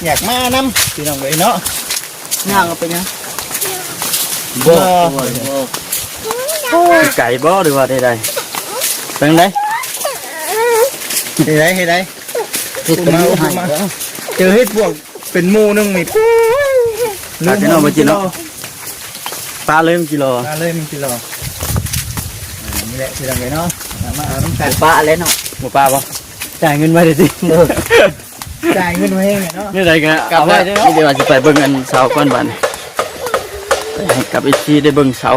อยากมาน้ำพี่น้องเลยเนาะย่างเอาไปนะบ่ไก่บ่หรือว่าใดๆเป็นไงเฮ็ดได้เฮ็ดมาเจอเฮ็ดพวกเป็นหมูนึงนี่ปลาเนาะบ่จิเนาะปลาเลย1 กิโลนี่แหละพี่น้องเลยเนาะมาเอาน้ำกันปลาอะไรเนาะบ่ปลาบ่จ่ายเงินไว้ดิจ่ายเงินไว้ให้เนาะนี่ได้ก็เอาไว้เดี๋ยวว่าสิไปเบิ่งอันเสาก่อนบัดนี้ให้กับอีซีได้เบิ่งเสา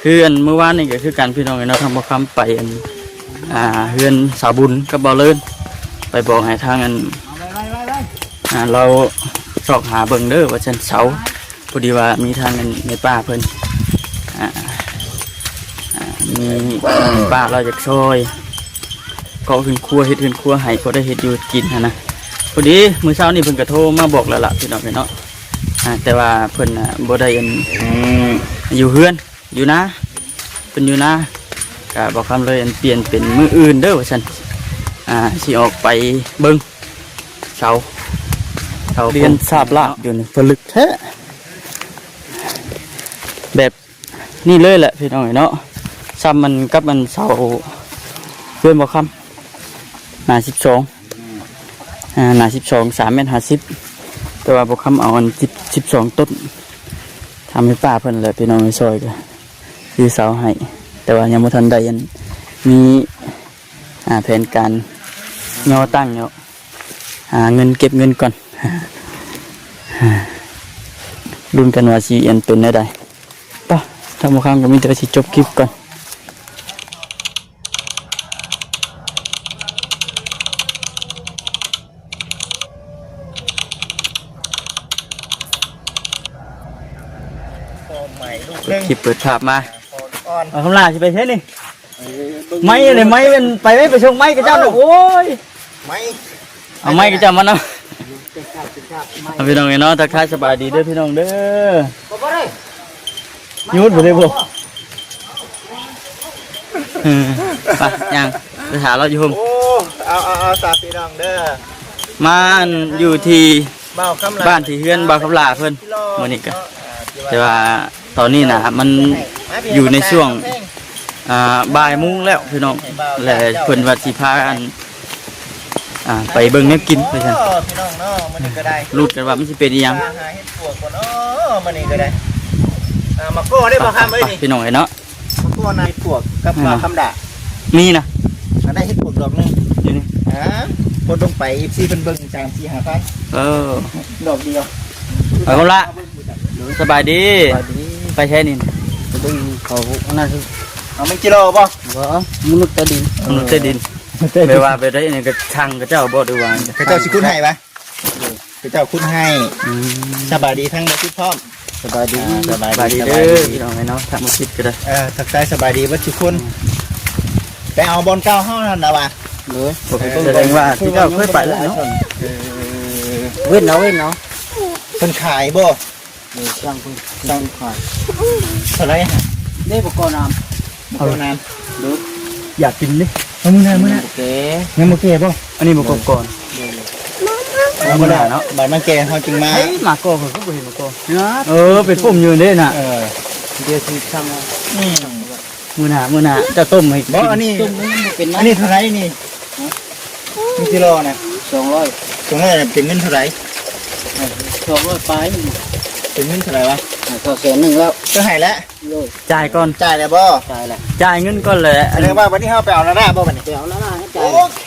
คืออันเมื่อวานนี่ก็คือการพี่น้องเนาะทำบ่คำไปอันเฮือนสาวบุญกับบ่เลินไปบอกให้ทางอันเราสอกหาเบิ่งเด้อว่าซั่นเสาพอดีว่ามีทางอันในป้าเพิ่นมีป้าเราจากซอยก็ขึ้นครัวเฮ็ดขึ้นครัวให้ก็ได้เฮ็ดอยู่กินนะพอดีมื้อเช้านี่เพิ่นก็โทรมาบอกแล้วล่ะพี่น้องเนาะแต่ว่าเพิ่นบ่ได้อยู่เฮือนอยู่นะเพิ่นอยู่นะก็บอกคำเลยเปลี่ยนเป็นมื้ออื่นเด้อว่าซั่นสิออกไปเบิ่งเสาเรียนทราบลาดอยู่นี่ผลึกแท้แบบนี่เลยแหละพี่น้องเนาะซ้ำมันกับมันเสาเพื่อนบอกคำหนา12หนา12 3.50 เมตรแต่ว่าบอกคำเอาอัน12 ต้นทำให้ป้าเพิ่นเลยพี่น้องในซอยก็ยื้อเสาให้แต่ว่ายังไม่ทันใดมีแผนการย่อตั้งเนาะหาเงินเก็บเงินก่อนรุ่นกันว่าซีเอ็นเป็นได้ป่ะทำมาครั้งก็มีแต่สิจบคลิปก่อนคลิปเปิดภาพมาเอาคำลาสิไปเท่นี่ไม่เลยไม่เป็นไปชงไม่กระเจ้าโอ้ยเอาไม่กระเจ้ามันเนาะพี่น้องเนาะทักทายสบายดีเด้อพี่น้องเด้อยุดบ่ได้บ่ไปยังไปหาเราอยู่ห่มเอาสาพี่น้องเด้อมาอยู่ที่บ้านที่เฮือนบ่าวคำลาเพิ่นมื้อนี้ก็แต่ว่าตอนนี้นะมันอยู่ในช่วงบ่ายโมงแล้วพี่น้องและเพิ่นว่าสิพากันไปเบิ่งแนวกินไปซั่นพี่น้องเนาะมื้อนี้ก็ได้รูดกันว่ามันสิเป็นอีหยังหาเฮ็ดปวกก่อนเนาะมื้อนี้ก็ได้มาโก้ได้บ่ครับเอ้ยนี่พี่น้องเนาะมาโก้นายปวกกับปลาคำด่ามีนะได้เฮ็ดปวกดอกนึงอยู่นี่พอลงไป FC เพิ่นเบิ่ง3 4 5ไปดอกเดียวเอาละสบายดีไปใช้นี่ดึงเขาน่าจะเอาไม่กิโลป่ะมนุษย์ใต้ดินไม่ว่าไปได้เนี่ยก็ช่างกระเจ้าบ่ดูว่ากระเจ้าสิคุณให้ปะกระเจ้าคุณให้สบายดีทั้งทุกพร้อมสบายดีเด้อพี่น้องเนาะทำมาคิดก็ได้ทักทายสบายดีวัดทุกคนไปเอาบอลเก้าห้องนั่นนะวะแสดงว่าที่เจ้าเคยไปแล้วเนาะเว้นเนาะคนขายบ่ช่างขายอะไรได้บกน้ำดูอยากกินดิมื้อนั้นยังบ่แก่บ่อันนี้บกก่อนธรรมดาเนาะบาดมันแก่เฮาจึงมามาก่อเขาบ่เห็นมาก่อเป็นปุ่มอยู่เด้น่ะเดี๋ยวสิทำมื้อหน้าจะต้มให้บ่อันนี้เท่าไหร่นี่1 กิโลน่ะ200เป็นเงินเท่าไหร่200ไปเป็นเงินเท่าไหร่วะก็100,000แล้วก็ให้แล้วจ่ายก่อนจ่ายแล้วบ่จ่ายเงินก่อนเลยอันนี้ว่าวันนี้เฮาไปเอาหน้าบ่บัดนี้ไปเอาหน้าให้จ่ายโอเค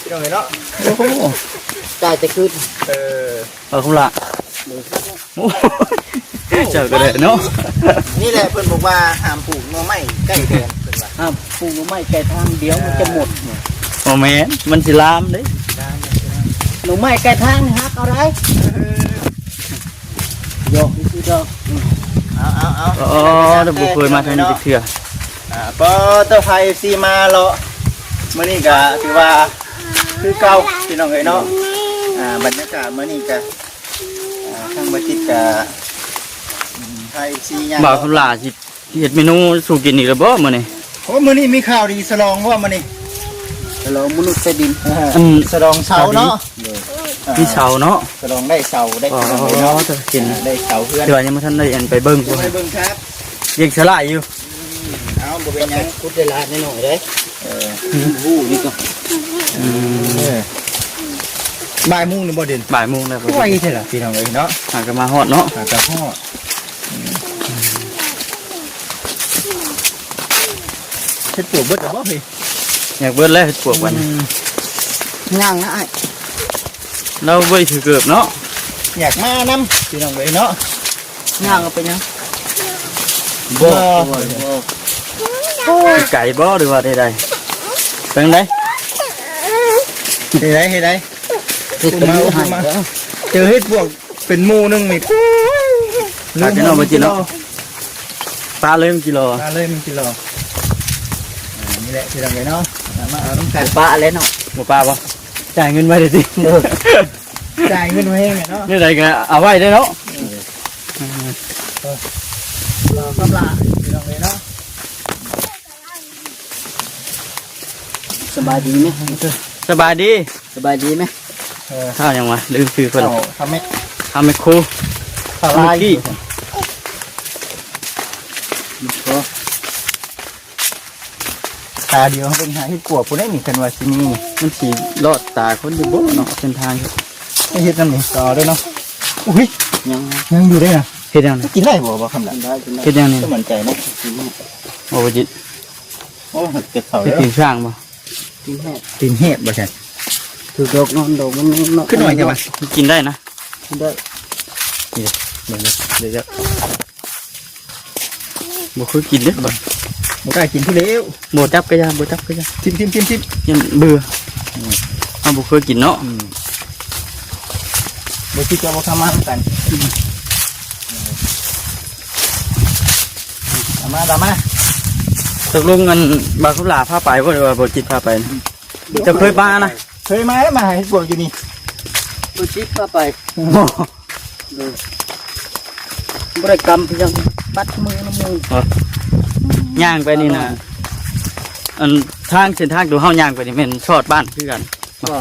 พี่น้องเนาะโอ้โหจ่ายแต่คืนเอาคำละเจอกันเลยเนาะนี่แหละเพิ่นบอกว่าห้ามปลูกหน่อไม้ใกล้แทนเพิ่นว่าห้ามปลูกหน่อไม้ใกล้ทางเดี๋ยวมันจะหมดโอ้แม่มันสิลามเด้หน่อไม้ใกล้ทางฮักเอาไรโยกนี่คือดอกแต่บุคคลมาทางนี้จะเถื่อก็เต้าไฟซีมาเลาะมื้อนี้ก็ถือว่าคือเก่าพี่น้องเอ้ยเนาะบรรยากาศมื้อนี้ก็ทางบัจิตก็ไฟซีย่างบ่าวคำลาสิเฮ็ดเมนูสู่กินอีกแล้วบ่มื้อนี้โอ้มื้อนี้มีข่าวดีสลองว่ามื้อนี้ เรามนุษย์ใต้ดิน สะดองเสาเนาะ มีเสาเนาะ สะดองได้เสาได้ อ๋อ เนาะ จะเห็น ได้เสาเพื่อน เดี๋ยวยังไม่ทันได้อันไปเบิ่ง ไปเบิ่งครับ ยังสลายอยู่ เอาบ่เป็นหยัง คุดได้ลาดหน่อยเลยหูนี่ก็ บ่ายโมงนี่บ่เด่น บ่ายโมงแล้ว ไวใช่ล่ะพี่น้องเอ้ยเนาะ หากันมาฮอดเนาะ หากระพ่อเฮ็ดปวกเบิดแล้วบ่พี่ อยากเบิ่งแล้วเฮ็ดปวกวัน ย่างนะไอ้ เราไว้ถือเกือบเนาะ อยากมานํพี่น้องเอ้ยเนาะ ย่างเอาไปยัง บ่ ไก่บ่หรือว่าใดๆเป็นได เฮ็ดได้เฮ็ดได้ เฮ็ดเป็นให้ เจอเฮ็ดปวกเป็นหมู่นึงนี่ หากันเนาะบ่จิเนาะปลาเลยมันกิโล มาเลยมันกิโลนี่แหละพี่น้องเอ้ยเนาะมาเอาน้ำกัน ปลาอะไรเนาะ บ่ปลาบ่จ่ายเงินไว้ได้สิ จ่ายเงินมาให้เนาะ นี่ใดก็เอาไว้ได้เนาะ รอกำลาพี่น้องเอ้ยเนาะ สบายดีไหม สบายดี สบายดีไหม ข้าวยังวะลืมชื่อเพิ่น เอาทำให้ ทำให้ครู สลาย กี้ ตาเดียวเป็นหาที่กลัวผู้ได้มีกันว่าที่นี่ มันสิรอดตาคนอยู่บ่เนาะเส้นทาง ไม่เฮ็ดน้ำนี่ต่อด้วยเนาะอุ้ย ยัง ยังอยู่ได้นะ เฮ็ดยังไง กินได้บ่คำนั้น ได้กินได้ เฮ็ดยังนี่ ก็มั่นใจนะ โอ้บ่จิต โอ้เก็บเขา เฮ็ด แล้ว กินช่างบ่ กินแห้ง ตีนเฮ็ดบ่ใช่ ถือดอกนอนดอกมันเนาะ ขึ้นหน่อยใช่ไหม กินได้นะ กินได้ เดี๋ยวบ่เคยกินเด้อบ่ บ่ได้กินทุเรียว บ่จับก็ยาบ่จับก็ยา ทิม ยังเบื่อเอาบ่เคยกินเนาะ บ่คิดว่าบ่ทำมากันตามมา ตกลงกันบาคุหลาพาไปบ่หรือว่าบ่จิตพาไปนะจะเคยมานะ เคยมาแล้วมาให้พวกอยู่นี่ บุจิตไปบริกรรมเพียงปัดมือน้ำมืย่าองไปนี่นะอันทางเส้นทางดูเฮาย่างไปนี่แม่นชอดบ้านคือกัน ก็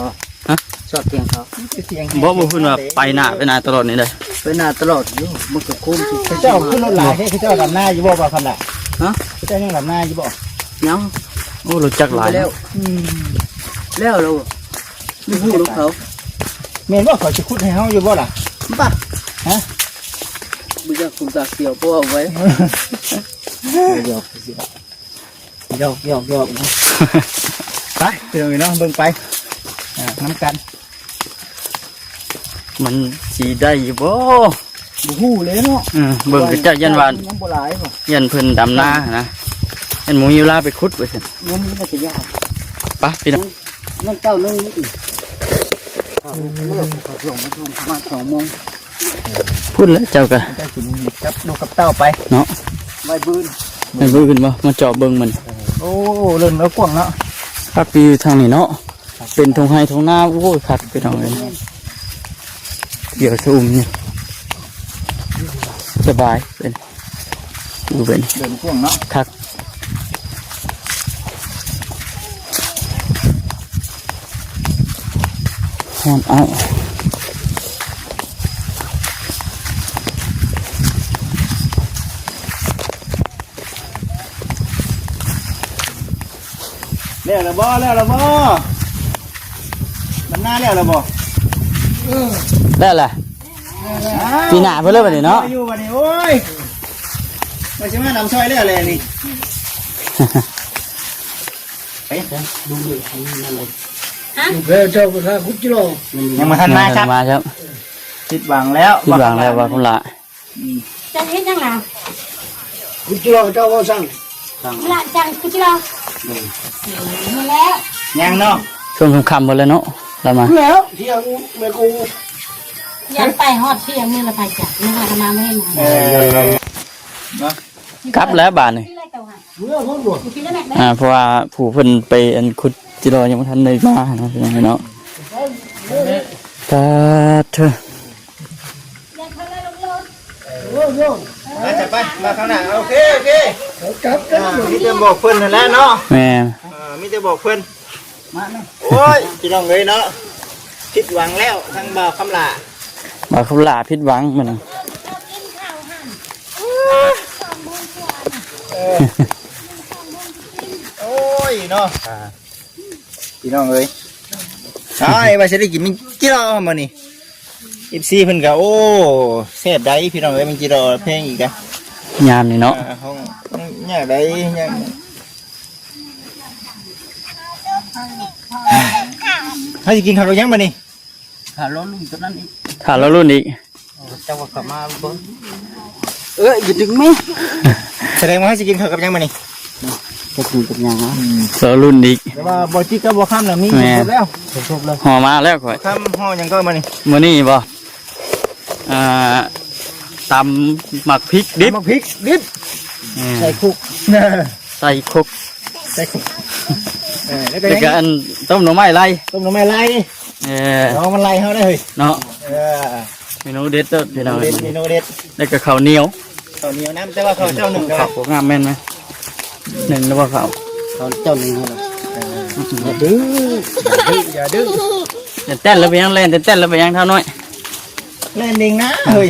ชอบเตียงเขา เสียง บ่เพิ่นว่าไปหน้าตลอดนี่เลย ไปหน้าตลอดอยู่มันก็คุ้มสิ เจ้าขึ้นรถหลายให้เจ้าลำหน้าอยู่บ่คำน่ะ ฮะ เจ้ายังลำหน้าอยู่บ่ ยัง โอ้รู้จักหลาย แล้วแล้วเราไม่พูดกับเขา เมนว่าเขาจะคุดให้เฮาอยู่บ่ล่ะ ป่ะ ฮะ บุญคุณตาเกี่ยวพวกไว้หยอกนะ ไปเดี๋ยวน้องเบิ่งไปน้ำกัน มันสิได้อยู่บ่ บุหูเลยเนาะ เบิ่งก็จะยันว่า ยังโบราณป่ะ ยันเพิ่นดำนานะยันหมูอยู่ลาไปขุดไว้ซั่น ยังมีน่าจะยาก ไปพี่น้อง นั่นเจ้าเรื่องนี้อีกเลิกขอส่งมาส่งประมาณ2 โมง พูดแล้วเจ้าก็ เจ้ากินกับดูกับเต้าไป เนาะ ใบบืน ให้เบิ่งขึ้นบ่มาเจาะเบิ่งมัน โอ้เริ่มแล้วกว้างเนาะ คักอยู่ทางนี้เนาะเป็นทงไห้ทงนาโอ้ยคักพี่น้องเอ้ยเดี๋ยวซูมนี่สบายเป็นดูเป็น เดินกว้างเนาะ คักฮอนเอา แล้วละบ่มันหน้าแล้วละบ่ ได้แหละปีหน้าเพิ่นเริ่มบัดนี้เนาะ อยู่บัดนี้โอ้ยมาสิมานำซอยแล้วแหละนี่ไป เจ้าก็ท่าคุจิโร่ ยังมาทันมาครับ มาครับ คิดหวังแล้ว ที่วางแล้วว่าคุณละ จะเฮ็ดยังล่ะ คุจิโร่เจ้าก็สั่ง ละจังคุจิเรามาแล้ว ยังเนาะ ช่วงคำๆหมดเลยเนาะเรามา แล้วเที่ยงแม่กู ยังไปฮอดเที่ยงมื้อละไปจ้ะมื้อละมาไม่มา เนาะ กลับแล้วบาทนี่ ที่ไรเก่าค่ะ เมื่อพ้นหมด อยู่ที่นั่นแหละ เพราะว่าผู้เพิ่นไปอันขุดจิโรยังไม่ทันเลยมาเนาะพี่น้องเนาะตาเธอ ยังเพิ่นเลยลง มาจะไปมาข้างหน้าโอเค กลับกัน มีแต่บอกเพิ่นนั่นแหละเนาะ แม่ มีแต่บอกเพิ่น มาแม่ โอ้ยพี่น้องเลยเนาะผิดหวังแล้วทั้งบ่าวคำลา มาเขาลาผิดหวังมันน่ะ โอ้ยเนาะพี่น้องเลยใช่ว่าจะได้กินมันจิรอมานี่14เพิ่นก็โอ้แซ่บได้พี่น้องเอ้ยมันจิรอแพงอีกอ่ะ ยามนี่เนาะ ห้องยากได้ยากให้กินข้าวยังมานี่ ขาล้อลุงตัวนั้นอีก ถ้าเรารุ่นอีก เจ้าว่าเขามาเบิ่งอย่าดึงแม่ แสดงว่าให้กินข้าวกับยังมานี่ จะกินกับยังนะ เรารุ่นอีก แต่ว่าบ่จิกกับบ่ข้ามน่ะมีครบแล้ว จบเลย ห่อมาแล้วข่อย ข้ามห่อยังก็มานี่ มื้อนี้บ่ตำหมักพริกดิบ มาพริกดิบ ใส่คุก ใส่ครก ใส่แล้วก็ แล้วก็อันต้มหน่อไม้ไล่ ต้มน้ำมันไล่ น้องมันไล่เขาได้เฮ้ย เนาะ เออ เมนูเด็ดเด้อพี่น้อง เด็ดเมนูเด็ด แล้วก็ข้าวเหนียว ข้าวเหนียวน้ำแต่ว่าข้าวเจ้าหนึ่งก็ ข้าวโพดงามแม่นไหมหนึ่งแล้วว่าข้าว เขาเจ้าหนึ่งเหรอ อย่าดื้ออย่าดื้อ เต้นแล้วไปยังเล่นเต้นแล้วไปยังเท่าน้อย เล่นเองนะเฮ้ย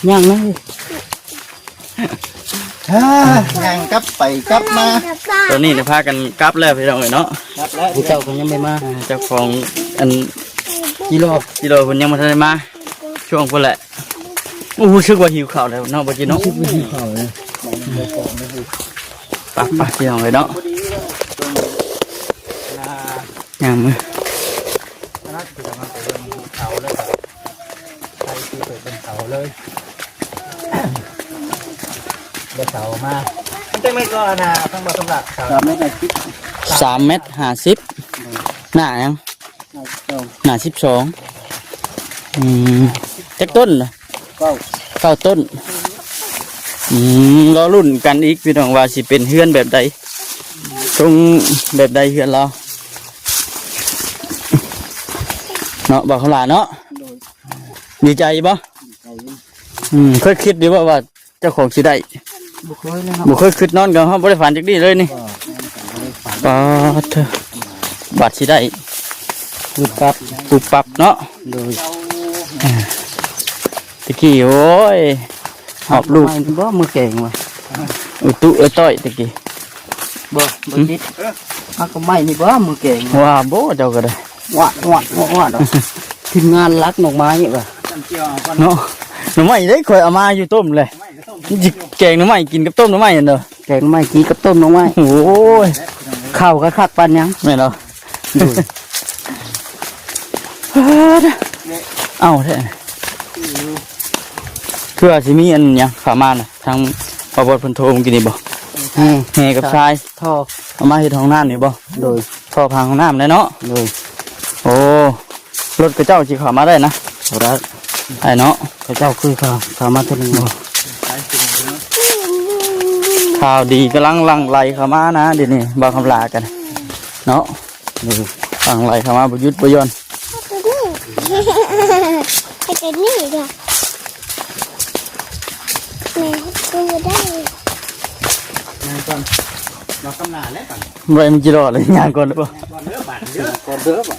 ยังนะ ยังกลับไปกลับมา ตัวนี้จะพากันกลับแล้วพี่น้องเอ้ยเนาะ ครับแล้ว ผู้เจ้าก็ยังไม่มา เจ้าของอัน กิโล กิโลคนยังมาทันได้มาช่วงพุ่นแหละโอ้รู้สึกว่าหิวข้าวแล้วเนาะบ่กินเนาะ คิดว่าหิวข้าวเลย ปะพี่น้องเอ้ยเนาะงามมื้อ เขาเลยใครที่เปิดเป็นเขาเลยเดี๋ยวเขามาไม่ไม่ก็นาทั้งหมดสำหรับเขา เราไม่ได้คิด 3 เมตร 50หน้ายัง เจ้า หน้า12จักต้นเหรอ เก้า 9 ต้นรอรุ่นกันอีกพี่น้องว่าสิเป็นเฮือนแบบใดตรงแบบใดเฮือนเราเนาะบอกเขาหลานเนาะดีใจปะเคยคิดดีว่าเจ้าของสิได้ บุคคลเลยครับ บุเคยคิดนอนกับเขาบริฝันจากนี้เลยนี่ปาเถอะบัดสิได้ คือปั๊บ ปุบปับเนาะ โดย ตะกี้โอ้ยหอบลูก ไม่บ่มือเก่งว่ะ อุตุต้อยตะกี้ บ่ติดมันก็ไม่นี่บ่มือเก่ง ว่าโบเจ้าก็ได้ ว่าดอกทีมงานรักนกไม้ว่ะ เนาะหน่อไม้ได้คอยเอามาอยู่ต้มเลยจิแกงหน่อไม้กินกับต้มหน่อไม้เด้อ แกงไม้กีกับต้มนกไม้ โอ้ย ข้าวก็คักปันยัง แม่นเหรอเอ้าแท้คืออาจสิมีอันหยังขามาน่ะทางปบเพิ่นโทรมากินนี่บ่แห่กับชาย ท่อ เอามาเฮ็ดห้องน้ำนี่บ่ โดย ท่อพังห้องน้ำเลยเนาะ โดย โอ้รถกระเจ้าสิเข้ามาได้นะ เอาละ ไอ้เนาะ พระเจ้าคือข้าวมาตัวนึงบ่ ข่าวดีกำลังหลั่งไหลเข้ามานะเดี๋ยวนี้บ่คำลากันเนาะ โดย หลั่งไหลเข้ามาบ่หยุดบ่หย่อน ไอ้ตัวนี้เด้อแม่ตัวได้ เรากำนาแล้วกัน บ่ได้มันจิรอเลยงานก่อนหรือเปล่า ก่อนเนื้อบาดเยอะ ก่อนเด้อบ่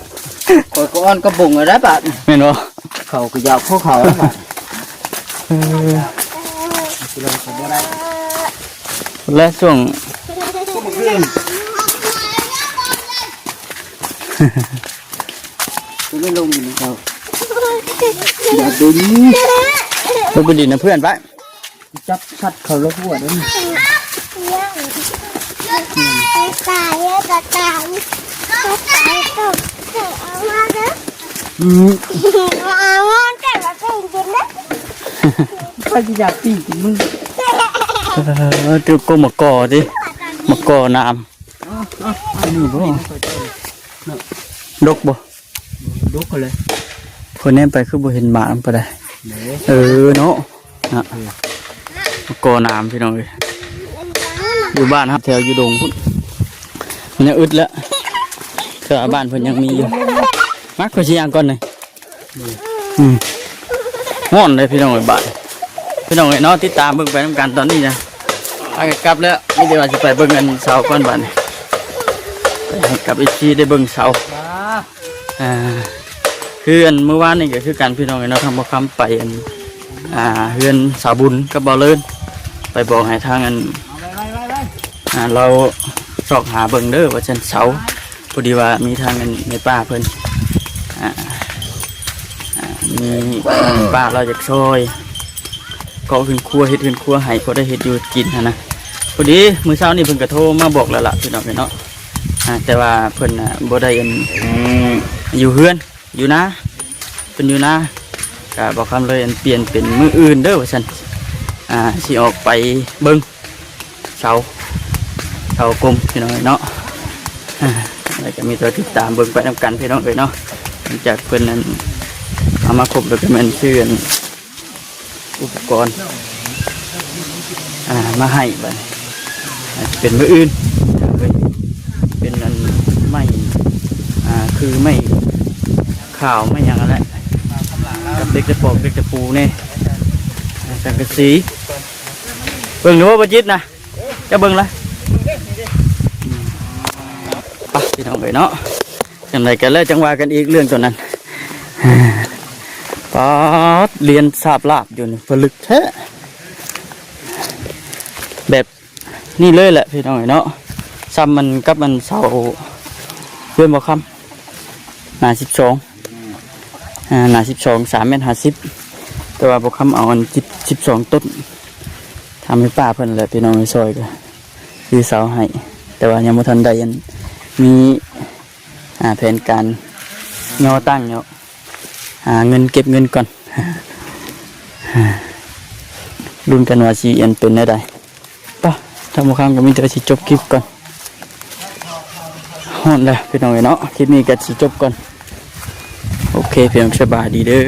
ก่อนก็อ้อนก็บุ่งเลยได้บาด แม่นบ่ เขาก็ยาวพวกเขาแล้วบาด และช่วง ตัวไม่ลงอยู่นี่เขาอย่าดึง ลงไปดินนะเพื่อนไป จับชัดเขาแล้วหัวด้วย ตายตายตายตายตกเอามาเด้อเอามาแต่ละคนกินนะ ก็จะอยากปีกมึง เดี๋ยวก็มากอดิมากอน้ นี่บ่ ำดกบ่ ดูเขาเลย คนแนมไปคือบ่เห็นหมามันไปได้เนาะนะมากอน้ำพี่น้องเอ้ยอยู่บ้านครับแถวอยู่ดงพุ่นมันยังอึดแล้วเธอบ้านเพิ่นยังมีอยู่มักก็สิย่างก่อนเลยง่อนเลยพี่น้องเอ้ยบ้านพี่น้องเอ้ยเนาะติดตามเบิ่งไปนำกันตอนนี้นะไปกลับแล้วนี่เดี๋ยวว่าสิไปเบิ่งกันเสาก่อนบ้านให้กลับอีกทีได้เบิ่งเสา มา คืออันเมื่อวานนี่ก็คือการพี่น้องเนาะทำบ่คำไปอันเฮือนสาวบุญกับบ่าวเลินไปบอกให้ทางอันเราสอกหาเบิ่งเด้อว่าจันเสาพอดีว่ามีทางอันในป้าเพิ่นมีป้าเราจากซอยก็ขึ้นครัวเฮ็ดขึ้นครัวให้พอได้เฮ็ดอยู่กินนะพอดีมื้อเช้านี่เพิ่นก็โทรมาบอกแล้วล่ะพี่น้องเนาะแต่ว่าเพิ่นบ่ได้อยู่เฮือนอยู่นะเป็นอยู่นะก็บอกคำเลยเปลี่ยนเป็นมื้ออื่นเด้อว่าซั่นสิออกไปเบิ่งเสากลมพี่น้องเนาะแล้วก็มีตัวติดตามเบิ่งไปนำกันพี่น้องเนาะหลังจากเพิ่นนั้นเอามาครบแล้วก็แม่นชื่ออุปกรณ์มาให้ไปเป็นมื้ออื่นเป็นอันไม่คือไม่ข่าวไม่อย่างอะไรกับเด็กจะปอกเด็กจะปูเนี่ยสังกะสีเบิ่งหรือว่าบัจิตนะจะเบิ่งละไปพี่น้องเนาะจังไรกันแล้วจังว่ากันอีกเรื่องตัวนั้นปอดเรียนสาบลาบอยู่นี่ผลึกแท้แบบนี่เลยแหละพี่น้องเนาะซ้ำมันกับมันเสาเพื่อนบอกคำหนา12หนา12 3 เมตร 50แต่ว่าบอกคำเอาอัน12 ต้นทำให้ป้าเพิ่นแหละพี่น้องในซอยก็คือเสาให้แต่ว่ายังไม่ทันใดยันมีแผนการย่อตั้งเนาะหาเงินเก็บเงินก่อนรุ่นกันว่าสิอันเป็นได้ป่ะถ้าบอกคำก็มีแต่สิจบคลิปก่อนฮอดแล้วพี่น้องเนาะคลิปนี้ก็สิจบก่อนโอเคเพียงสบายดีเด้อ